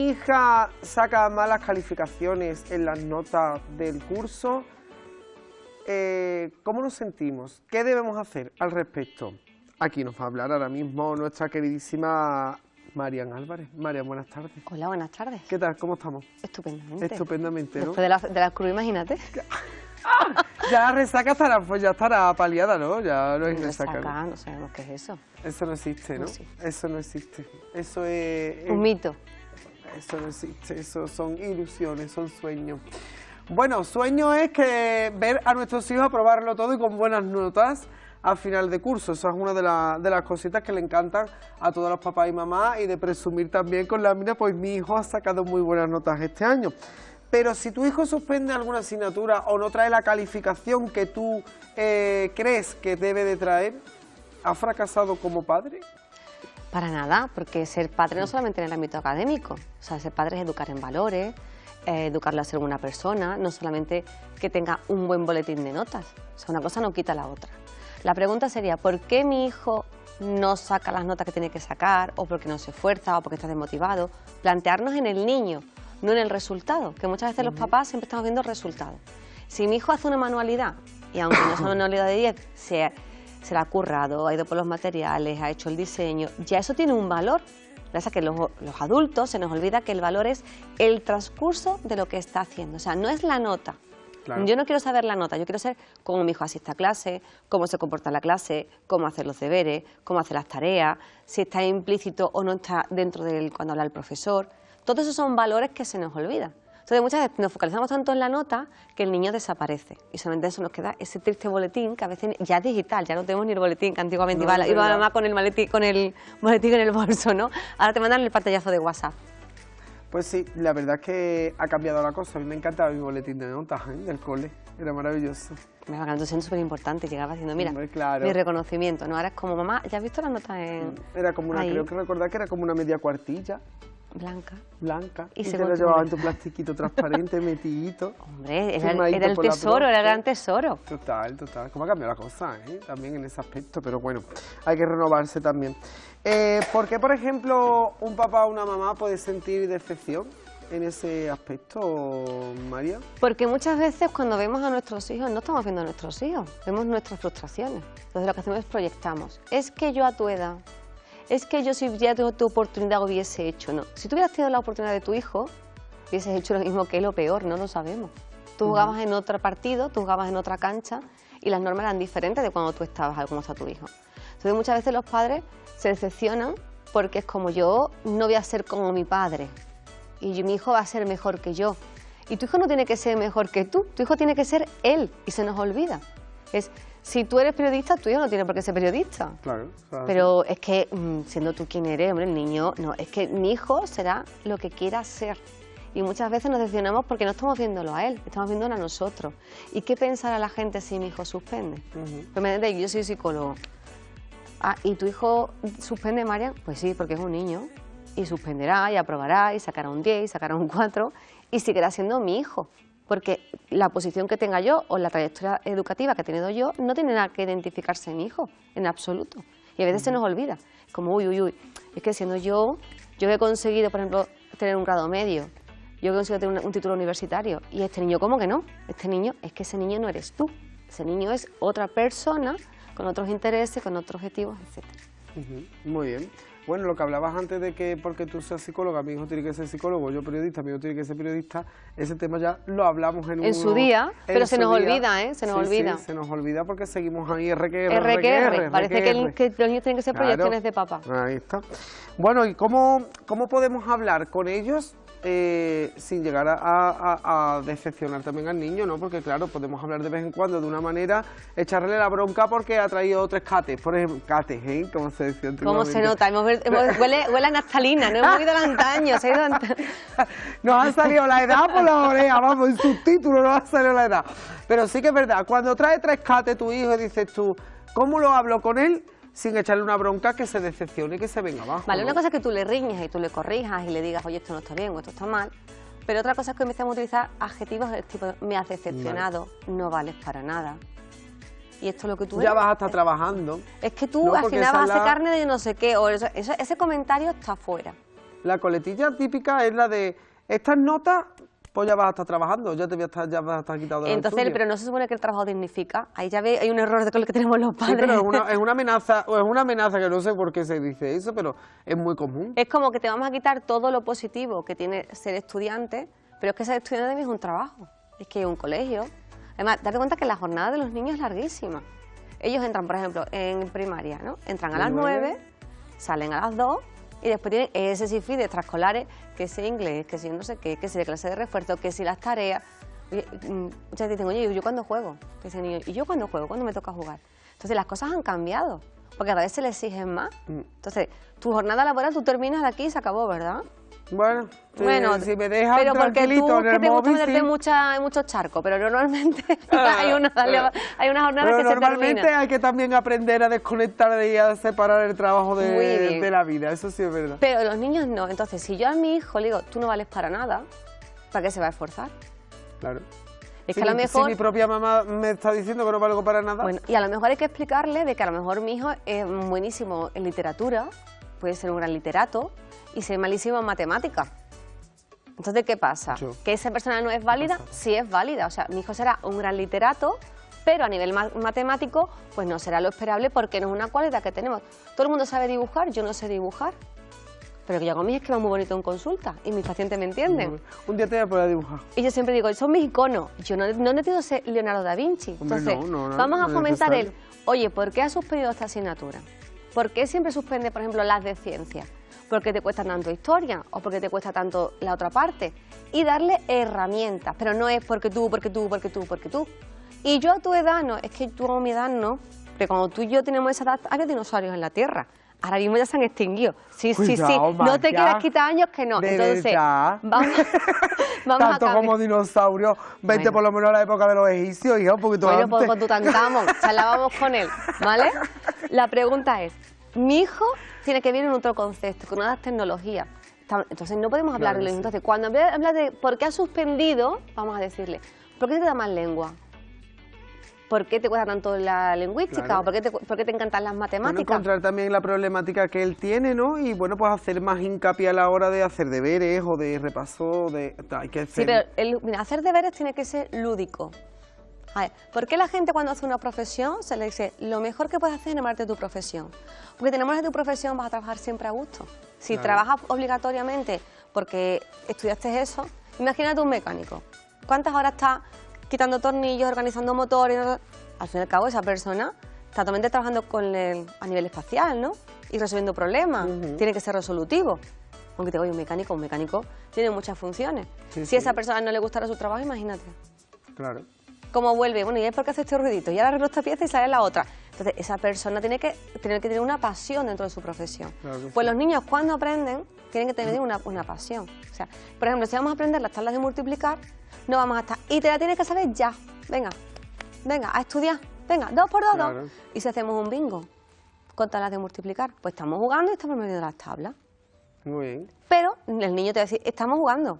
Mi hija saca malas calificaciones en las notas del curso. ¿Cómo nos sentimos? ¿Qué debemos hacer al respecto? Aquí nos va a hablar ahora mismo nuestra queridísima Marian Álvarez. Marian, buenas tardes. Hola, buenas tardes. ¿Qué tal? ¿Cómo estamos? Estupendamente. Estupendamente, ¿no? Después de la cruz, imagínate. Ya la resaca estará, pues ya estará paliada, ¿no? Ya no hay resaca. Resaca, no sabemos qué es eso. Eso no existe, ¿no? No existe. Eso no existe. Eso es... Un mito. Eso no existe, eso son ilusiones, son sueños. Bueno, sueño es que ver a nuestros hijos aprobarlo todo y con buenas notas al final de curso. Eso es una de las cositas que le encantan a todos los papás y mamás, y de presumir también con la mira, pues mi hijo ha sacado muy buenas notas este año. Pero si tu hijo suspende alguna asignatura o no trae la calificación que tú crees que debe de traer, ¿ha fracasado como padre? Para nada, porque ser padre no solamente en el ámbito académico. O sea, ser padre es educar en valores, educarlo a ser una persona, no solamente que tenga un buen boletín de notas. O sea, una cosa no quita la otra. La pregunta sería, ¿por qué mi hijo no saca las notas que tiene que sacar? ¿O porque no se esfuerza? ¿O porque está desmotivado? Plantearnos en el niño, no en el resultado, que muchas veces los papás siempre estamos viendo el resultado. Si mi hijo hace una manualidad, y aunque no es una manualidad de 10, se la ha currado, ha ido por los materiales, ha hecho el diseño, ya eso tiene un valor. Lo que pasa es que los adultos se nos olvida que el valor es el transcurso de lo que está haciendo, o sea, no es la nota. Claro. Yo no quiero saber la nota, yo quiero saber cómo mi hijo asiste a clase, cómo se comporta en la clase, cómo hace los deberes, cómo hace las tareas, si está implícito o no está dentro de él cuando habla el profesor. Todos esos son valores que se nos olvidan. Entonces muchas veces nos focalizamos tanto en la nota que el niño desaparece y solamente eso nos queda ese triste boletín que a veces ya es digital, ya no tenemos ni el boletín que antiguamente iba la mamá con el boletín en el bolso, ¿no? Ahora te mandan el pantallazo de WhatsApp. Pues sí, la verdad es que ha cambiado la cosa. A mí me encantaba mi boletín de notas del cole, era maravilloso. Me va ganando siendo súper importante, llegaba haciendo, mira, claro, mi reconocimiento, ¿no? Ahora es como, mamá, ¿ya has visto las notas en...? Era como una, creo que recordar que era como una media cuartilla. Blanca. Y te lo llevaba en tu plastiquito transparente, metidito. Hombre, era el tesoro, era el gran tesoro. Total. ¿Cómo ha cambiado la cosa, también en ese aspecto? Pero bueno, hay que renovarse también. ¿Por qué, por ejemplo, un papá o una mamá puede sentir decepción en ese aspecto, María? Porque muchas veces cuando vemos a nuestros hijos, no estamos viendo a nuestros hijos, vemos nuestras frustraciones. Entonces lo que hacemos es proyectamos. Es que yo a tu edad... Es que yo si ya tengo tu oportunidad hubiese hecho, no. Si tú hubieras tenido la oportunidad de tu hijo, hubieses hecho lo mismo que él o peor, no lo sabemos. Tú jugabas en otro partido, tú jugabas en otra cancha y las normas eran diferentes de cuando tú estabas, a cómo está tu hijo. Entonces muchas veces los padres se decepcionan porque es como yo no voy a ser como mi padre y mi hijo va a ser mejor que yo. Y tu hijo no tiene que ser mejor que tú, tu hijo tiene que ser él y se nos olvida. Si tú eres periodista, tu hijo no tiene por qué ser periodista. Claro. Pero es que, siendo tú quien eres, hombre, el niño, no, es que mi hijo será lo que quiera ser. Y muchas veces nos decepcionamos porque no estamos viéndolo a él, estamos viéndolo a nosotros. ¿Y qué pensará la gente si mi hijo suspende? Pues yo soy psicólogo. Ah, ¿y tu hijo suspende, Marian? Pues sí, porque es un niño. Y suspenderá, y aprobará, y sacará un 10, y sacará un 4, y seguirá siendo mi hijo. Porque la posición que tenga yo o la trayectoria educativa que he tenido yo no tiene nada que identificarse en mi hijo, en absoluto. Y a veces se nos olvida, como uy, es que siendo yo he conseguido, por ejemplo, tener un grado medio, yo he conseguido tener un título universitario, y este niño, ¿cómo que no? Este niño, es que ese niño no eres tú, ese niño es otra persona, con otros intereses, con otros objetivos, etc. Muy bien. Bueno, lo que hablabas antes de que porque tú seas psicóloga, mi hijo tiene que ser psicólogo, yo periodista, mi hijo tiene que ser periodista, ese tema ya lo hablamos en su día, pero se nos olvida, se nos olvida. Sí, se nos olvida porque seguimos ahí RQR. Parece que los niños tienen que ser proyecciones de papá. Ahí está. Bueno, ¿y cómo podemos hablar con ellos sin llegar a decepcionar también al niño, ¿no? Porque claro, podemos hablar de vez en cuando de una manera, echarle la bronca porque ha traído 3 cates, por ejemplo, cates, como se decía antiguamente. ¿Cómo se nota? Huele a naftalina, no hemos ido de antaño, Nos ha salido la edad por la oreja, vamos, en subtítulo nos ha salido la edad. Pero sí que es verdad, cuando trae 3 cates tu hijo, dices tú, ¿cómo lo hablo con él? Sin echarle una bronca que se decepcione y que se venga abajo. Vale, ¿no? una cosa es que tú le riñas y tú le corrijas y le digas, oye, esto no está bien o esto está mal, pero otra cosa es que empezamos a utilizar adjetivos del tipo, me has decepcionado, no vales para nada. Y esto es lo que tú ya vas a estar trabajando. Es que tú al final vas a hacer carne de no sé qué, o ese comentario está fuera. La coletilla típica es la de estas notas, pues ya vas a estar trabajando, ya vas a estar quitado de los Entonces, estudios. pero no se supone que el trabajo dignifica. Ahí ya ve, hay un error con el que tenemos los Sí, padres. pero es una amenaza, o es una amenaza que no sé por qué se dice eso, pero es muy común. Es como que te vamos a quitar todo lo positivo que tiene ser estudiante, pero es que ser estudiante también es un trabajo, es que es un colegio. Además, date cuenta que la jornada de los niños es larguísima. Ellos entran, por ejemplo, en primaria, ¿no? Entran a las 9, salen a las 2 y después tienen ese sinfín de extraescolares, que si inglés, que si no sé qué, que si de clase de refuerzo, que si las tareas. Oye, muchas veces dicen, oye, ¿y yo cuándo juego? Que ese niño, ¿y yo cuándo juego? ¿Cuándo me toca jugar? Entonces las cosas han cambiado, porque cada vez se le exigen más. Entonces, tu jornada laboral, tú terminas de aquí y se acabó, ¿verdad? Bueno, si me dejan pero porque tranquilito tú en el que te gusta móvil, meterte en muchos charcos, pero normalmente hay una jornada pero que se normalmente termina. hay que también aprender a desconectar y a separar el trabajo Muy bien. de la vida, eso sí es verdad. Pero los niños no. Entonces, si yo a mi hijo le digo, tú no vales para nada, ¿para qué se va a esforzar? Claro. Es que a lo mejor... Si mi propia mamá me está diciendo que no valgo para nada. Bueno, y a lo mejor hay que explicarle de que a lo mejor mi hijo es buenísimo en literatura, puede ser un gran literato, y ser malísimo en matemáticas. Entonces, ¿qué pasa? ¿Que esa persona no es válida? Sí es válida. O sea, mi hijo será un gran literato, pero a nivel matemático, pues no será lo esperable porque no es una cualidad que tenemos. Todo el mundo sabe dibujar, yo no sé dibujar. Pero que yo hago mis esquemas muy bonitos en consulta y mis pacientes me entienden. Un día te voy a poder dibujar. Y yo siempre digo, son mis iconos. Yo no necesito ser Leonardo da Vinci. Hombre, entonces, no, vamos a no es fomentar necesario. oye, ¿por qué has suspendido esta asignatura? ¿Por qué siempre suspende, por ejemplo, las de ciencia? ¿Por qué te cuesta tanto historia? ¿O por qué te cuesta tanto la otra parte? Y darle herramientas, pero no es porque tú. Y yo a tu edad no, es que tú a mi edad no. Porque cuando tú y yo tenemos esa edad, había dinosaurios en la Tierra. Ahora mismo ya se han extinguido. Sí, Cuidado, no te Maya. quieras quitar años que no. ¿De Entonces, verdad? vamos a Tanto cambiar. como dinosaurios, vente Bueno. por lo menos a la época de los egipcios, hija, un poquito Bueno, antes. pues con Tutankamón, charlábamos con él, ¿vale? La pregunta es, mi hijo tiene que vivir en otro concepto, con otras tecnologías. Entonces no podemos hablar de lo mismo. Entonces, cuando habla de por qué ha suspendido, vamos a decirle, ¿por qué te da más lengua? ¿Por qué te cuesta tanto la lingüística? Claro. ¿O por qué te encantan las Bueno, matemáticas? encontrar también la problemática que él tiene, ¿no? Y bueno, pues hacer más hincapié a la hora de hacer deberes o de repaso, hay que hacer... Sí, pero mira, hacer deberes tiene que ser lúdico. A ver, ¿por qué la gente cuando hace una profesión se le dice lo mejor que puedes hacer es enamorarte de tu profesión? Porque te enamoras de tu profesión, vas a trabajar siempre a gusto. Si Claro. trabajas obligatoriamente porque estudiaste eso, imagínate un mecánico. ¿Cuántas horas está quitando tornillos, organizando motores? Al fin y al cabo, esa persona está totalmente trabajando a nivel espacial, ¿no? Y resolviendo problemas. Tiene que ser resolutivo. Aunque te digo, un mecánico tiene muchas funciones. Sí, Si sí. a esa persona no le gustara su trabajo, imagínate. Claro. ¿Cómo vuelve? Bueno, ¿y es porque hace este ruidito? Y ahora arreglo esta pieza y sale la otra. Entonces, esa persona tiene que tener una pasión dentro de su profesión. Claro que Pues sí. los niños, cuando aprenden, tienen que tener una pasión. O sea, por ejemplo, si vamos a aprender las tablas de multiplicar, no vamos a estar... Y te la tienes que saber ya. Venga, a estudiar. Venga, 2 por 2, Claro. 2. Y si hacemos un bingo con tablas de multiplicar, pues estamos jugando y estamos aprendiendo las tablas. Muy bien. Pero el niño te va a decir, estamos jugando.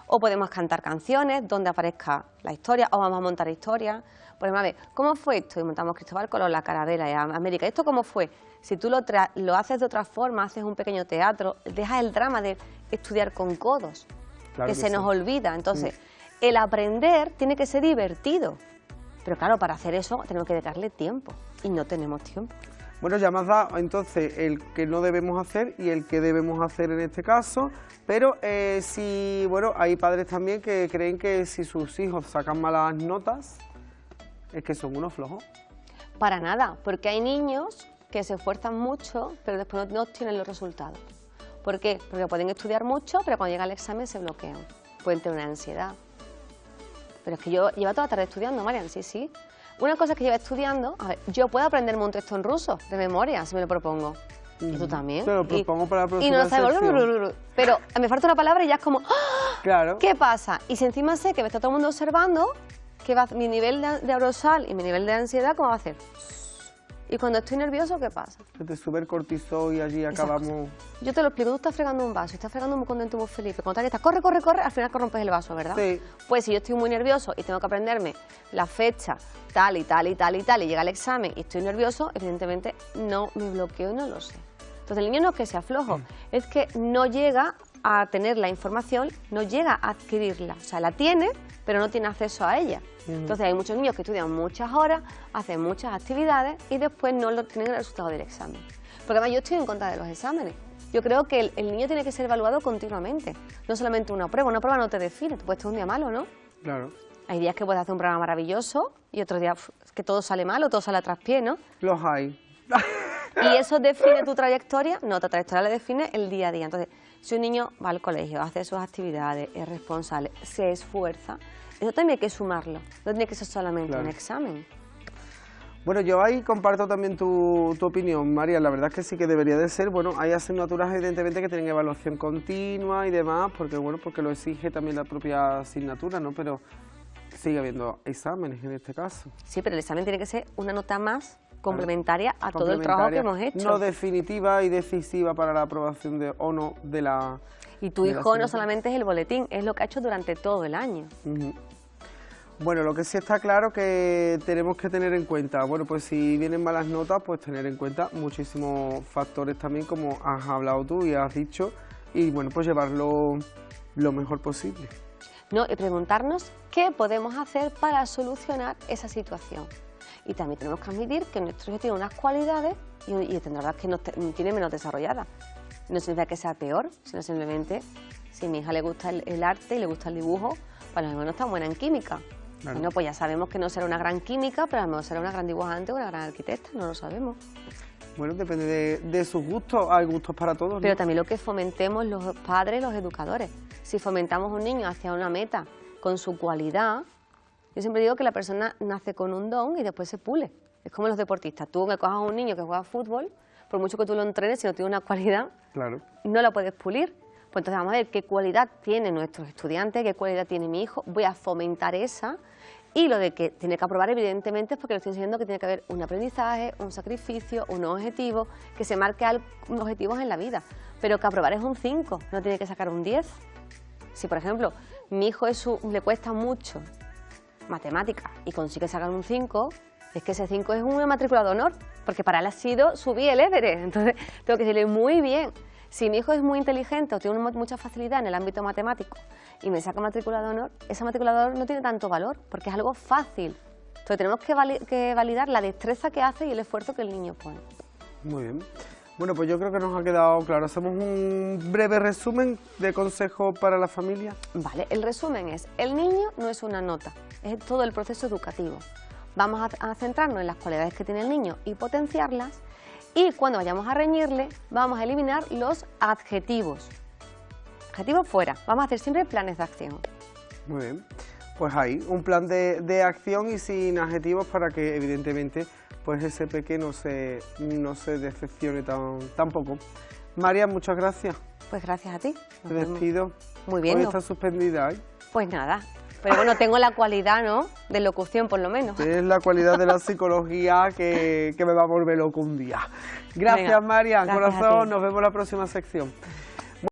O podemos cantar canciones donde aparezca la historia, o vamos a montar historias. Por ejemplo, a ver, ¿cómo fue esto? Y montamos Cristóbal Colón, la Carabela y América. ¿Esto cómo fue? Si tú lo haces de otra forma, haces un pequeño teatro, dejas el drama de estudiar con codos, Claro que se sí. nos olvida. Entonces, el aprender tiene que ser divertido. Pero claro, para hacer eso tenemos que dedicarle tiempo, y no tenemos tiempo. Bueno, ya me has dado entonces el que no debemos hacer y el que debemos hacer en este caso, pero bueno, hay padres también que creen que si sus hijos sacan malas notas, es que son unos flojos. Para nada, porque hay niños que se esfuerzan mucho, pero después no obtienen los resultados. ¿Por qué? Porque pueden estudiar mucho, pero cuando llega el examen se bloquean. Pueden tener una ansiedad. Pero es que yo llevo toda la tarde estudiando, Marian, sí. Una cosa es que lleva estudiando, a ver, yo puedo aprenderme un texto en ruso, de memoria, si me lo propongo. Y tú también. Te lo propongo para la Y no lo próxima sabes, sección. pero me falta una palabra y ya es como, ¡ah! Claro. ¿Qué pasa? Y si encima sé que me está todo el mundo observando, que mi nivel de aurosal y mi nivel de ansiedad, ¿cómo va a hacer? Y cuando estoy nervioso, ¿qué pasa? Se te sube el cortisol y allí acabamos... Yo te lo explico, tú estás fregando un vaso, estás fregando muy contento, muy feliz, pero cuando estás, corre, al final corrompes el vaso, ¿verdad? Sí. Pues si yo estoy muy nervioso y tengo que aprenderme la fecha, tal y tal y tal y tal, y llega el examen y estoy nervioso, evidentemente no me bloqueo y no lo sé. Entonces el niño no es que sea flojo, es que no llega a tener la información, no llega a adquirirla. O sea, la tiene, pero no tiene acceso a ella. Entonces hay muchos niños que estudian muchas horas, hacen muchas actividades y después no tienen el resultado del examen. Porque además yo estoy en contra de los exámenes. Yo creo que el niño tiene que ser evaluado continuamente, no solamente una prueba no te define, tú puedes tener un día malo, ¿no? Claro. Hay días que puedes hacer un programa maravilloso y otros días que todo sale mal o todo sale a traspié, ¿no? Los hay. ¿Y eso define tu trayectoria? No, tu trayectoria la define el día a día. Entonces, si un niño va al colegio, hace sus actividades, es responsable, se esfuerza, eso también hay que sumarlo, no tiene que ser solamente un examen. Bueno, yo ahí comparto también tu opinión, María. La verdad es que sí que debería de ser. Bueno, hay asignaturas evidentemente que tienen evaluación continua y demás, porque bueno, porque lo exige también la propia asignatura, ¿no? Pero sigue habiendo exámenes en este caso. Sí, pero el examen tiene que ser una nota más complementaria a todo el trabajo que hemos hecho. No definitiva y decisiva para la aprobación o no de la... Y tu hijo no solamente es el boletín, es lo que ha hecho durante todo el año. Bueno, lo que sí está claro que tenemos que tener en cuenta, bueno, pues si vienen malas notas, pues tener en cuenta muchísimos factores también, como has hablado tú y has dicho, y bueno, pues llevarlo lo mejor posible. No, y preguntarnos qué podemos hacer para solucionar esa situación. Y también tenemos que admitir que nuestro hijo tiene unas cualidades y tendrá que no tiene menos desarrolladas. No significa que sea peor, sino simplemente si a mi hija le gusta el arte y le gusta el dibujo, pues a lo mejor no está buena en química. Claro. Bueno, pues ya sabemos que no será una gran química, pero a lo mejor será una gran dibujante o una gran arquitecta, no lo sabemos. Bueno, depende de sus gustos, hay gustos para todos, ¿no? Pero también lo que fomentemos los padres, los educadores. Si fomentamos a un niño hacia una meta con su cualidad, yo siempre digo que la persona nace con un don y después se pule. Es como los deportistas. Tú que cojas a un niño que juega fútbol, por mucho que tú lo entrenes, si no tiene una cualidad, claro, no la puedes pulir. Pues entonces vamos a ver qué cualidad tienen nuestros estudiantes, qué cualidad tiene mi hijo, voy a fomentar esa. Y lo de que tiene que aprobar, evidentemente, es porque le estoy enseñando que tiene que haber un aprendizaje, un sacrificio, un objetivo, que se marque objetivos en la vida. Pero que aprobar es un 5, no tiene que sacar un 10. Si, por ejemplo, mi hijo le cuesta mucho matemáticas y consigue sacar un 5, es que ese 5 es una matrícula de honor, porque para él ha sido subir el Everest. Entonces, tengo que decirle muy bien. Si mi hijo es muy inteligente o tiene mucha facilidad en el ámbito matemático y me saca matrícula de honor, esa matrícula de honor no tiene tanto valor porque es algo fácil. Entonces tenemos que validar la destreza que hace y el esfuerzo que el niño pone. Muy bien. Bueno, pues yo creo que nos ha quedado claro. Hacemos un breve resumen de consejo para la familia. Vale, el resumen es, el niño no es una nota, es todo el proceso educativo. Vamos a centrarnos en las cualidades que tiene el niño y potenciarlas. Y cuando vayamos a reñirle, vamos a eliminar los adjetivos. Adjetivos fuera. Vamos a hacer siempre planes de acción. Muy bien. Pues ahí, un plan de acción y sin adjetivos para que, evidentemente, pues ese pequeño no se decepcione tampoco. María, muchas gracias. Pues gracias a ti. Te despido. Muy bien. Hoy está suspendida, ¿eh? Pues nada. Pero bueno, tengo la cualidad, ¿no?, de locución, por lo menos. Es la cualidad de la psicología que me va a volver loco un día. Gracias, Venga, María, gracias corazón, nos vemos en la próxima sección.